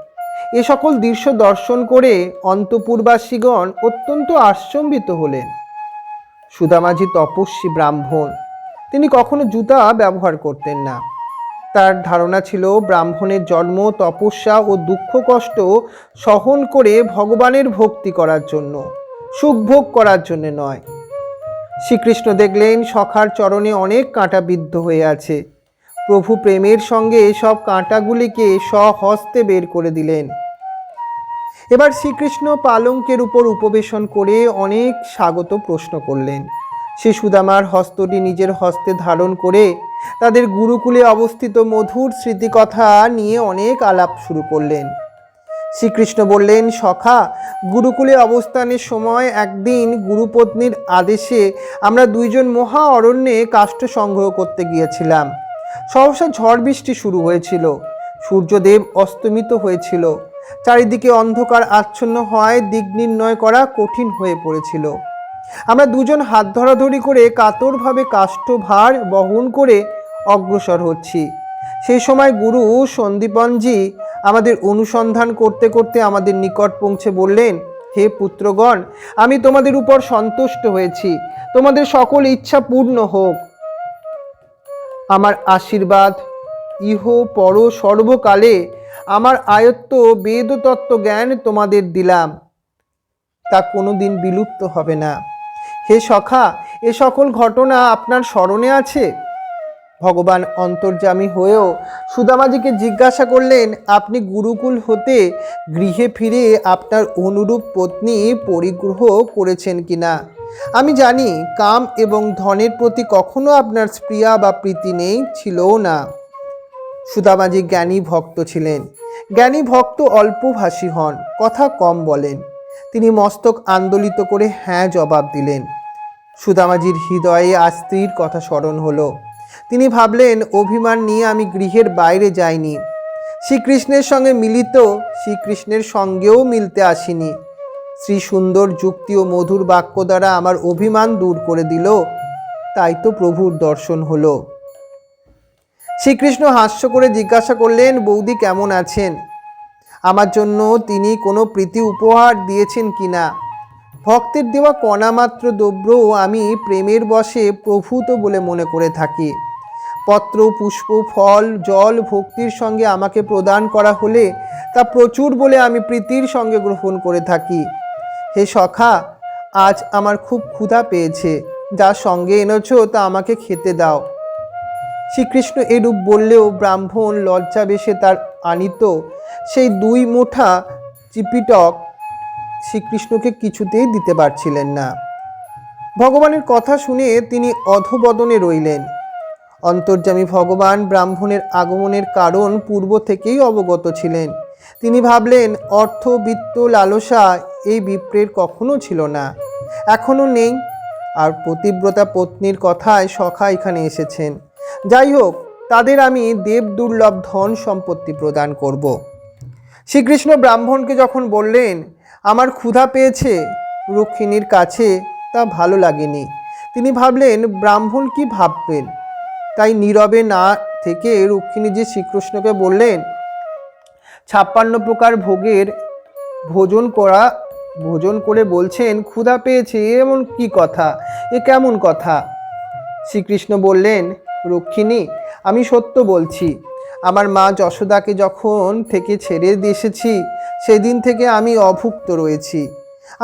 এ সকল দৃশ্য দর্শন করে অন্তঃপুরবাসীগণ অত্যন্ত আশ্চর্যিত হলেন। সুদামাজি তপস্বী ব্রাহ্মণ, তিনি কখনো জুতা ব্যবহার করতেন না। তার ধারণা ছিল ব্রাহ্মণের জন্ম তপস্যা ও দুঃখ কষ্ট সহন করে ভগবানের ভক্তি করার জন্য, সুখ ভোগ করার জন্য নয়। শ্রীকৃষ্ণ দেখলেন সখার চরণে অনেক কাঁটা বিদ্ধ হয়ে আছে। প্রভু প্রেমের সঙ্গে সব কাঁটাগুলিকে স্বহস্তে বের করে দিলেন। এবার শ্রীকৃষ্ণ পালঙ্কের উপর উপবেশন করে অনেক স্বাগত প্রশ্ন করলেন। সে সুদামার হস্তটি নিজের হস্তে ধারণ করে তাদের গুরুকুলে অবস্থিত মধুর স্মৃতিকথা নিয়ে অনেক আলাপ শুরু করলেন। শ্রীকৃষ্ণ বললেন, সখা, গুরুকুলে অবস্থানের সময় একদিন গুরুপত্নীর আদেশে আমরা দুইজন মহা অরণ্যে কাষ্ঠ সংগ্রহ করতে গিয়েছিলাম। সহসা ঝড় বৃষ্টি শুরু হয়েছিল। সূর্যদেব অস্তমিত হয়েছিল। চারিদিকে অন্ধকার আচ্ছন্ন হওয়ায় দিক নির্ণয় করা কঠিন হয়ে পড়েছিল। আমরা দুজন হাত ধরাধরি করে কাতরভাবে কাষ্ঠভার বহন করে অগ্রসর হচ্ছি। সেই সময় গুরু সন্দীপনজি আমাদের অনুসন্ধান করতে করতে আমাদের নিকট পৌঁছে বললেন, হে পুত্রগণ, আমি তোমাদের উপর সন্তুষ্ট হয়েছি, তোমাদের সকল ইচ্ছা পূর্ণ হোক। আমার আশীর্বাদ ইহ পর সর্বকালে আমার আয়ত্ত বেদতত্ত্ব জ্ঞান তোমাদের দিলাম, তা কোনোদিন বিলুপ্ত হবে না। হে সখা, এ সকল ঘটনা আপনার স্মরণে আছে? ভগবান অন্তর্যামী হয়েও সুদামাজিকে জিজ্ঞাসা করলেন, আপনি গুরুকুল হতে গৃহে ফিরে আপনার অনুরূপ পত্নী পরিগ্রহ করেছেন কিনা? আমি জানি কাম এবং ধনের প্রতি কখনো আপনার স্পৃহা বা প্রীতি নেই, ছিলও না। সুদামাজি জ্ঞানী ভক্ত ছিলেন। জ্ঞানী ভক্ত অল্পভাষী হন, কথা কম বলেন। তিনি মস্তক আন্দোলিত করে হ্যাঁ জবাব দিলেন। সুদামাজির হৃদয়ে আজ স্ত্রীর কথা স্মরণ হলো। তিনি ভাবলেন, অভিমান নিয়ে আমি গৃহের বাইরে যাইনি। শ্রীকৃষ্ণের সঙ্গে মিলিত শ্রীকৃষ্ণের সঙ্গেও মিলতে আসিনি। শ্রী সুন্দর যুক্তি ও মধুর বাক্য দ্বারা আমার অভিমান দূর করে দিল, তাই তো প্রভুর দর্শন হলো। শ্রীকৃষ্ণ হাস্য করে জিজ্ঞাসা করলেন, বৌদি কেমন আছেন? আমার জন্য তিনি কোনো প্রীতি উপহার দিয়েছেন কিনা? ভক্তের দেওয়া কণামাত্র দ্রব্য আমি প্রেমের বশে প্রভূত বলে মনে করে থাকি। পত্র, পুষ্প, ফল, জল ভক্তির সঙ্গে আমাকে প্রদান করা হলে তা প্রচুর বলে আমি প্রীতির সঙ্গে গ্রহণ করে থাকি। হে সখা, আজ আমার খুব ক্ষুধা পেয়েছে, যা সঙ্গে এনেছ তা আমাকে খেতে দাও। শ্রীকৃষ্ণ এরূপ বললেও ব্রাহ্মণ লজ্জাবেশে তার আনিত সেই 2 মুঠা চিপিটক শ্রীকৃষ্ণকে কিছুতেই দিতে পারছিলেন না। ভগবানের কথা শুনে তিনি অধবদনে রইলেন। অন্তর্যামী ভগবান ব্রাহ্মণের আগমনের কারণ পূর্ব থেকেই অবগত ছিলেন। তিনি ভাবলেন, অর্থ, বিত্ত, লালসা এই বিপ্রের কখনো ছিল না, এখনো নেই। আর পতিব্রতা পত্নীর কথায় সখা এখানে এসেছেন। যাই হোক, তাদের আমি দেব দুর্লভ ধন সম্পত্তি প্রদান করব। শ্রীকৃষ্ণ ব্রাহ্মণকে যখন বললেন আমার ক্ষুধা পেয়েছে, রুক্মিণীর কাছে তা ভালো লাগেনি। তিনি ভাবলেন ব্রাহ্মণ কি ভাববেন, তাই নীরবে না থেকে রুক্মিণীজি শ্রীকৃষ্ণকে বললেন 56 প্রকার ভোগের ভোজন করে বলছেন ক্ষুধা পেয়েছে, এমন কি কথা, এ কেমন কথা? শ্রীকৃষ্ণ বললেন রুক্মিণী, আমি সত্য বলছি, আমার মা যশোদাকে যখন থেকে ছেড়ে এসেছি সেদিন থেকে আমি অভুক্ত রয়েছি।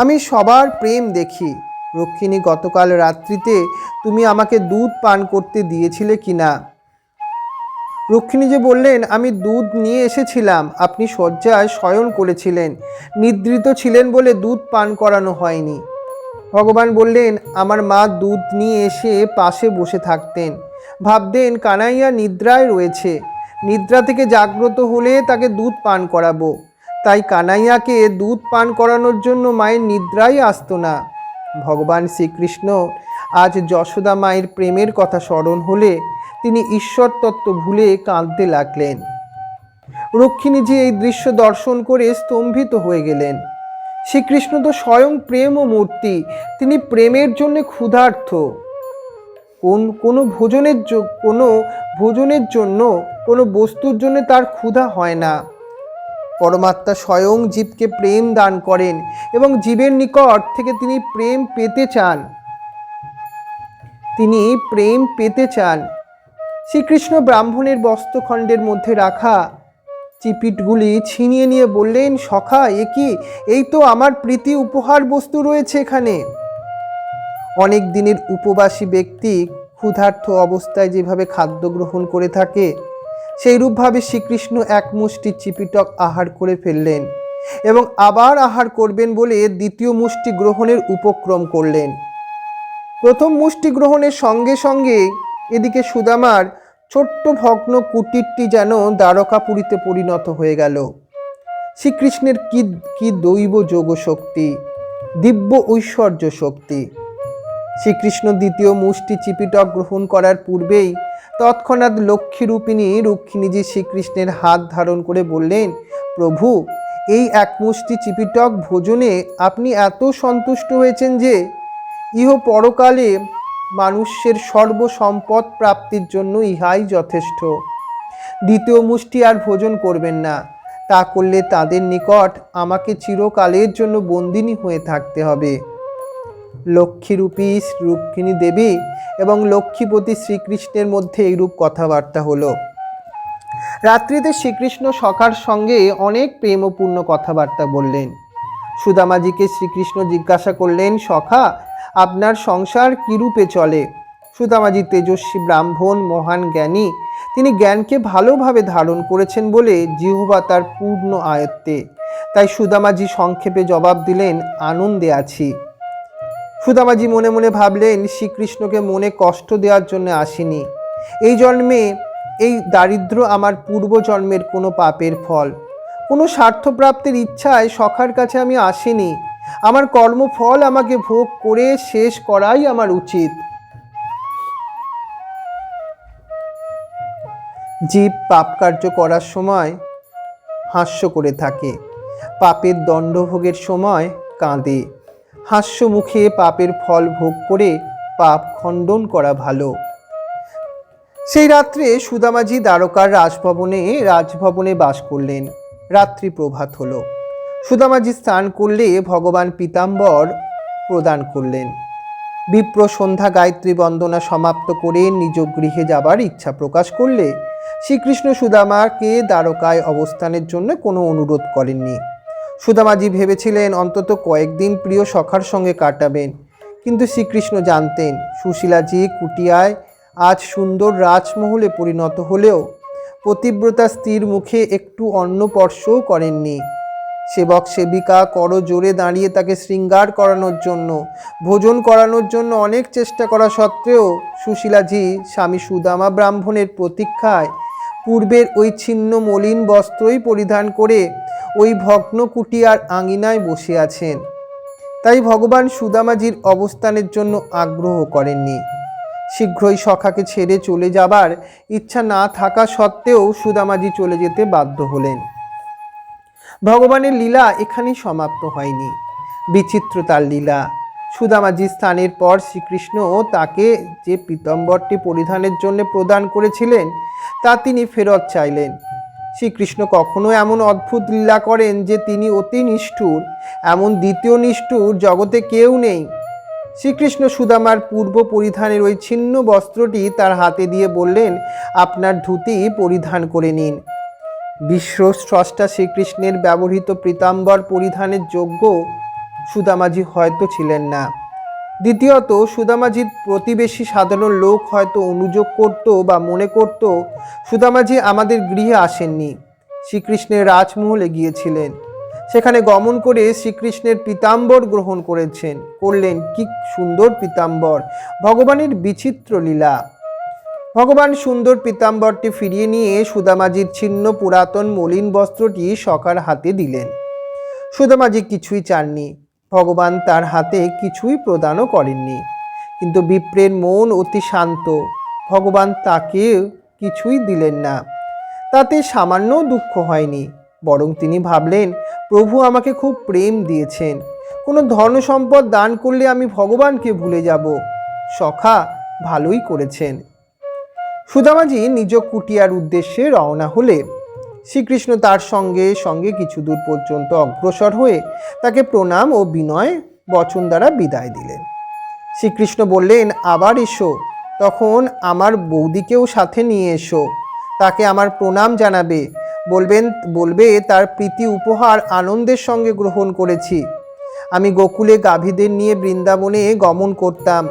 আমি সবার প্রেম দেখি। রুক্মিণী, গতকাল রাত্রিতে তুমি আমাকে দুধ পান করতে দিয়েছিলে কিনা? রুক্মিণী যে বললেন আমি দুধ নিয়ে এসেছিলাম, আপনি শয্যায় শয়ন করেছিলেন, নিদ্রিত ছিলেন বলে দুধ পান করানো হয়নি। ভগবান বললেন আমার মা দুধ নিয়ে এসে পাশে বসে থাকতেন, ভাবতেন কানাইয়া নিদ্রায় রয়েছে, নিদ্রা থেকে জাগ্রত হলে তাকে দুধ পান করাবো। তাই কানাইয়াকে দুধ পান করানোর জন্য মায়ের নিদ্রাই আসতো না। ভগবান শ্রীকৃষ্ণ আজ যশোদা মায়ের প্রেমের কথা স্মরণ হলে তিনি ঈশ্বর তত্ত্ব ভুলে কাঁদতে লাগলেন। রুক্মিণীজি এই দৃশ্য দর্শন করে স্তম্ভিত হয়ে গেলেন। শ্রীকৃষ্ণ তো স্বয়ং প্রেম ও মূর্তি, তিনি প্রেমের জন্য ক্ষুধার্ত। কোনো ভোজনের জন্য, কোনো বস্তুর জন্য তার ক্ষুধা হয় না। পরমাত্মা স্বয়ং জীবকে প্রেম দান করেন এবং জীবের নিকট থেকে তিনি প্রেম পেতে চান। শ্রীকৃষ্ণ ব্রাহ্মণের বস্ত্রখণ্ডের মধ্যে রাখা চিপিটগুলি ছিনিয়ে নিয়ে বললেন সখা, এ কি? এই তো আমার প্রীতি উপহার বস্তু রয়েছে এখানে। অনেক দিনের উপবাসী ব্যক্তি ক্ষুধার্ত অবস্থায় যেভাবে খাদ্য গ্রহণ করে থাকে সেইরূপভাবে শ্রীকৃষ্ণ এক মুষ্টি চিপিটক আহার করে ফেললেন এবং আবার আহার করবেন বলে দ্বিতীয় মুষ্টি গ্রহণের উপক্রম করলেন। প্রথম মুষ্টি গ্রহণের সঙ্গে সঙ্গে এদিকে সুদামার ছোট্ট ভগ্ন কুটিরটি যেন দ্বারকাপুরীতে পরিণত হয়ে গেল। শ্রীকৃষ্ণের কি দৈব যোগ শক্তি, দিব্য ঐশ্বর্য শক্তি! শ্রীকৃষ্ণ দ্বিতীয় মুষ্টি চিপিটক গ্রহণ করার পূর্বেই তৎক্ষণাৎ লক্ষ্মীরূপিণী রুক্মিণীজি শ্রীকৃষ্ণের হাত ধারণ করে বললেন প্রভু, এই এক মুষ্টি চিপিটক ভোজনে আপনি এত সন্তুষ্ট হয়েছেন যে ইহ পরকালে মানুষের সর্বসম্পদ প্রাপ্তির জন্য ইহাই যথেষ্ট। দ্বিতীয় মুষ্টি আর ভোজন করবেন না, তা করলে তাদের নিকট আমাকে চিরকালের জন্য বন্দিনী হয়ে থাকতে হবে। লক্ষ্মীরূপী রুক্মিণী দেবী এবং লক্ষ্মীপতি শ্রীকৃষ্ণের মধ্যে এইরূপ কথাবার্তা হলো। রাত্রিতে শ্রীকৃষ্ণ সখার সঙ্গে অনেক প্রেমপূর্ণ কথাবার্তা বললেন। সুদামাজিকে শ্রীকৃষ্ণ জিজ্ঞাসা করলেন সখা, আপনার সংসার কিরূপে চলে? সুদামাজি তেজস্বী ব্রাহ্মণ, মহান জ্ঞানী, তিনি জ্ঞানকে ভালোভাবে ধারণ করেছেন বলে জিহ্বা তার পূর্ণ আয়ত্তে। তাই সুদামাজি সংক্ষেপে জবাব দিলেন আনন্দে আছি। সুদামাজি মনে মনে ভাবলেন শ্রীকৃষ্ণকে মনে কষ্ট দেওয়ার জন্য আসিনি। এই জন্মে এই দারিদ্র আমার পূর্বজন্মের কোনো পাপের ফল। কোনো স্বার্থপ্রাপ্তির ইচ্ছায় সখার কাছে আমি আসিনি। আমার কর্মফল আমাকে ভোগ করে শেষ করাই আমার উচিত। জীব পাপ কার্য করার সময় হাস্য করে থাকে, পাপের দণ্ডভোগের সময় কাঁদে। হাস্য মুখে পাপের ফল ভোগ করে পাপ খণ্ডন করা ভালো। সেই রাত্রে সুদামাজি দ্বারকার রাজভবনে বাস করলেন। রাত্রি প্রভাত হলো। সুদামাজি স্নান করলে ভগবান পীতাম্বর প্রদান করলেন। বিপ্র সন্ধ্যা গায়ত্রী বন্দনা সমাপ্ত করে নিজ গৃহে যাবার ইচ্ছা প্রকাশ করলে শ্রীকৃষ্ণ সুদামাকে দ্বারকায় অবস্থানের জন্য কোনো অনুরোধ করেননি। সুদামাজি ভেবেছিলেন অন্তত কয়েকদিন প্রিয় সখার সঙ্গে কাটাবেন, কিন্তু শ্রীকৃষ্ণ জানতেন সুশীলাজি কুটিয়ায় আজ সুন্দর রাজমহলে পরিণত হলেও পতিব্রতা স্ত্রীর মুখে একটু অন্নস্পর্শও করেননি। সেবক সেবিকা করজোড়ে দাঁড়িয়ে তাকে শৃঙ্গার করানোর জন্য, ভোজন করানোর জন্য অনেক চেষ্টা করা সত্ত্বেও সুশীলাজি স্বামী সুদামা ব্রাহ্মণের প্রতীক্ষায় পূর্বের ওই ছিন্ন মলিন বস্ত্রই পরিধান করে ওই ভগ্ন কুটিয়ার আঙিনায় বসে আছেন। তাই ভগবান সুদামাজির অবস্থানের জন্য আগ্রহ করেননি। শীঘ্রই সখাকে ছেড়ে চলে যাবার ইচ্ছা না থাকা সত্ত্বেও সুদামাজি চলে যেতে বাধ্য হলেন। ভগবানের লীলা এখানেই সমাপ্ত হয়নি। বিচিত্র তার লীলা। সুদামাজি স্থানের পর শ্রীকৃষ্ণ তাকে যে পীতাম্বরটি পরিধানের জন্য প্রদান করেছিলেন তা তিনি ফেরত চাইলেন। শ্রীকৃষ্ণ কখনো এমন অদ্ভুত লীলা করেন যে তিনি অতি নিষ্ঠুর। এমন দ্বিতীয় নিষ্ঠুর জগতে কেউ নেই। শ্রীকৃষ্ণ সুদামার পূর্ব পরিধানের ওই ছিন্ন বস্ত্রটি তার হাতে দিয়ে বললেন, আপনার ধুতি পরিধান করে নিন। বিশ্ব স্রষ্টা শ্রীকৃষ্ণের ব্যবহৃত পীতাম্বর পরিধানের যোগ্য সুদামাজি হয়তো ছিলেন না। দ্বিতীয়ত, সুদামাজির প্রতিবেশী সাধারণ লোক হয়তো অনুযোগ করত বা মনে করত সুদামাজি আমাদের গৃহে আসেননি, শ্রীকৃষ্ণের রাজমহলে গিয়েছিলেন। সেখানে গমন করে শ্রীকৃষ্ণের পীতাম্বর গ্রহণ করলেন। কি সুন্দর পীতাম্বর! ভগবানের বিচিত্র লীলা। ভগবান সুন্দর পীতাম্বরটি ফিরিয়ে নিয়ে সুদামাজির ছিন্ন পুরাতন মলিন বস্ত্রটি সখার হাতে দিলেন। সুদামাজি কিছুই চাননি, ভগবান তার হাতে কিছুই প্রদানও করেননি। কিন্তু বিপ্রের মন অতি শান্ত, ভগবান তাকে কিছুই দিলেন না। তাতে সামান্য দুঃখ হয়নি, বরং তিনি ভাবলেন, প্রভু আমাকে খুব প্রেম দিয়েছেন, কোনো ধন সম্পদ দান করলে আমি ভগবানকে ভুলে যাব। সখা ভালোই করেছেন। সুদামাজি নিজ কুটিয়ার উদ্দেশ্যে রওনা হলে শ্রীকৃষ্ণ তার সঙ্গে সঙ্গে কিছু দূর পর্যন্ত অগ্রসর হয়ে তাকে প্রণাম ও বিনয় বচন দ্বারা বিদায় দিলেন। শ্রীকৃষ্ণ বললেন, আবার এসো, তখন আমার বৌদিকেও সাথে নিয়ে এসো, তাকে আমার প্রণাম জানাবে, বলবে তার প্রীতি উপহার আনন্দের সঙ্গে গ্রহণ করেছি। আমি গোকুলে গাভীদের নিয়ে বৃন্দাবনে গমন করতাম,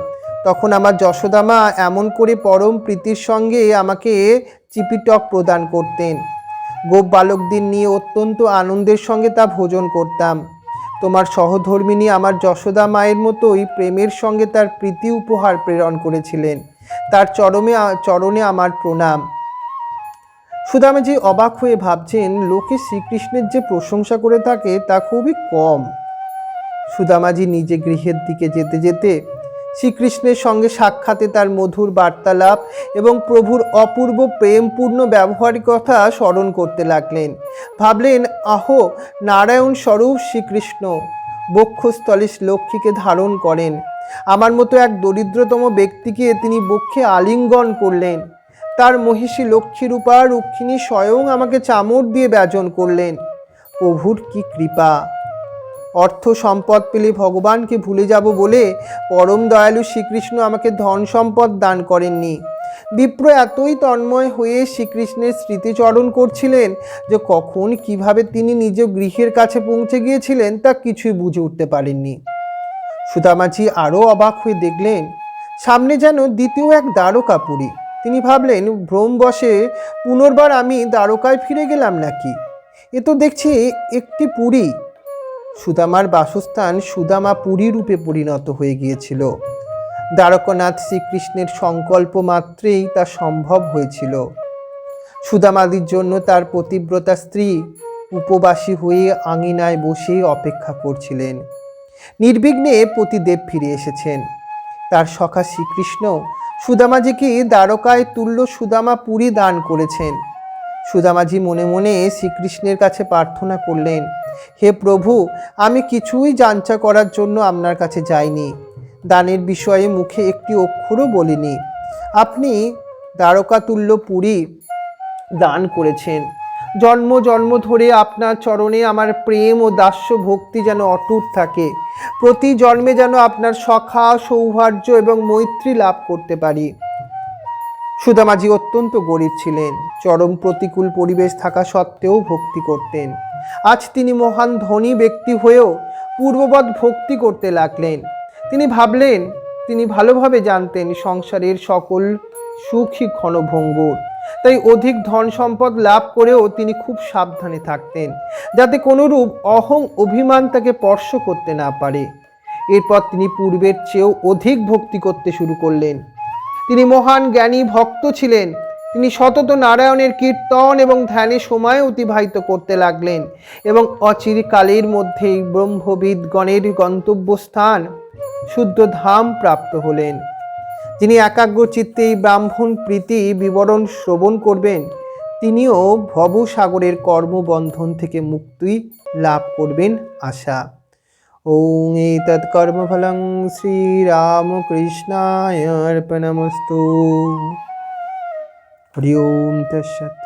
তখন আমার যশোদামা এমন করে পরম প্রীতির সঙ্গে আমাকে চিপিটক প্রদান করতেন। গোপ বালকদের নিয়ে অত্যন্ত আনন্দের সঙ্গে তা ভোজন করতাম। তোমার সহধর্মিণী আমার যশোদা মায়ের মতোই প্রেমের সঙ্গে তার প্রীতি উপহার প্রেরণ করেছিলেন। তার চরণে আমার প্রণাম। সুদামাজি অবাক হয়ে ভাবছেন, লোকে শ্রীকৃষ্ণের যে প্রশংসা করে থাকে তা খুবই কম। সুদামাজি নিজে গৃহের দিকে যেতে যেতে শ্রীকৃষ্ণের সঙ্গে সাক্ষাতে তার মধুর বার্তালাপ এবং প্রভুর অপূর্ব প্রেমপূর্ণ ব্যবহারের কথা স্মরণ করতে লাগলেন। ভাবলেন, আহো, নারায়ণ স্বরূপ শ্রীকৃষ্ণ বক্ষস্থলে লক্ষ্মীকে ধারণ করেন। আমার মতো এক দরিদ্রতম ব্যক্তিকে তিনি বক্ষে আলিঙ্গন করলেন। তার মহিষী লক্ষ্মীরূপা রুক্মিণী স্বয়ং আমাকে চামর দিয়ে ব্যজন করলেন। প্রভুর কি কৃপা! অর্থ সম্পদ পেলে ভগবানকে ভুলে যাব বলে পরম দয়ালু শ্রীকৃষ্ণ আমাকে ধন সম্পদ দান করেননি। বিপ্র এতই তন্ময় হয়ে শ্রীকৃষ্ণের স্মৃতিচরণ করছিলেন যে কখন কিভাবে তিনি নিজ গৃহের কাছে পৌঁছে গিয়েছিলেন তা কিছুই বুঝে উঠতে পারেননি। সুদামাজি আরও অবাক হয়ে দেখলেন, সামনে যেন দ্বিতীয় এক দ্বারকাপুরী। তিনি ভাবলেন, ভ্রমবশে পুনর্বার আমি দ্বারকায় ফিরে গেলাম নাকি? এ তো দেখছি একটি পুরী। সুদামার বাসস্থান সুদামা পুরী রূপে পরিণত হয়ে গিয়েছিল। দ্বারকানাথ শ্রীকৃষ্ণের সংকল্প মাত্রেই তা সম্ভব হয়েছিল। সুদামাদির জন্য তার পতিব্রতা স্ত্রী উপবাসী হয়ে আঙিনায় বসে অপেক্ষা করছিলেন। নির্বিঘ্নে পতিদেব ফিরে এসেছেন। তার সখা শ্রীকৃষ্ণ সুদামাজিকে দ্বারকায় তুল্য সুদামা পুরী দান করেছেন। সুদামাজি মনে মনে শ্রীকৃষ্ণের কাছে প্রার্থনা করলেন, হে প্রভু, আমি কিছুই যাঞ্চা করার জন্য আপনার কাছে যাইনি, দানের বিষয়ে মুখে একটি অক্ষরও বলিনি। আপনি দ্বারকাতুল্য পুরী দান করেছেন। জন্ম জন্ম ধরে আপনার চরণে আমার প্রেম ও দাস্য ভক্তি যেন অটুট থাকে। প্রতি জন্মে যেন আপনার সখা, সৌভার্য এবং মৈত্রী লাভ করতে পারি। সুদামাজি অত্যন্ত গরিব ছিলেন। চরম প্রতিকূল পরিবেশ থাকা সত্ত্বেও ভক্তি করতেন। আজ তিনি মহান ধনী ব্যক্তি হয়েও পূর্ববৎ ভক্তি করতে লাগলেন। তিনি ভাবলেন, তিনি ভালোভাবে জানতেন সংসারের সকল সুখই ক্ষণভঙ্গুর। তাই অধিক ধন সম্পদ লাভ করেও তিনি খুব সাবধানে থাকতেন, যাতে কোনোরূপ অহং অভিমান তাকে স্পর্শ করতে না পারে। এরপর তিনি পূর্বের চেয়েও অধিক ভক্তি করতে শুরু করলেন। তিনি মহান জ্ঞানী ভক্ত ছিলেন। তিনি সতত নারায়ণের কীর্তন এবং ধ্যানে সময় অতিবাহিত করতে লাগলেন এবং অচিরকালের মধ্যেই ব্রহ্মবিদগণের গন্তব্যস্থান শুদ্ধ ধাম প্রাপ্ত হলেন। যিনি একাগ্র চিত্তে এই ব্রাহ্মণ প্রীতি বিবরণ শ্রবণ করবেন, তিনিও ভবসাগরের কর্মবন্ধন থেকে মুক্তি লাভ করবেন আশা। ওং এতৎ কর্মফলং শ্রীরামকৃষ্ণায় অর্পণমস্তু। হরি ওম তৎসৎ।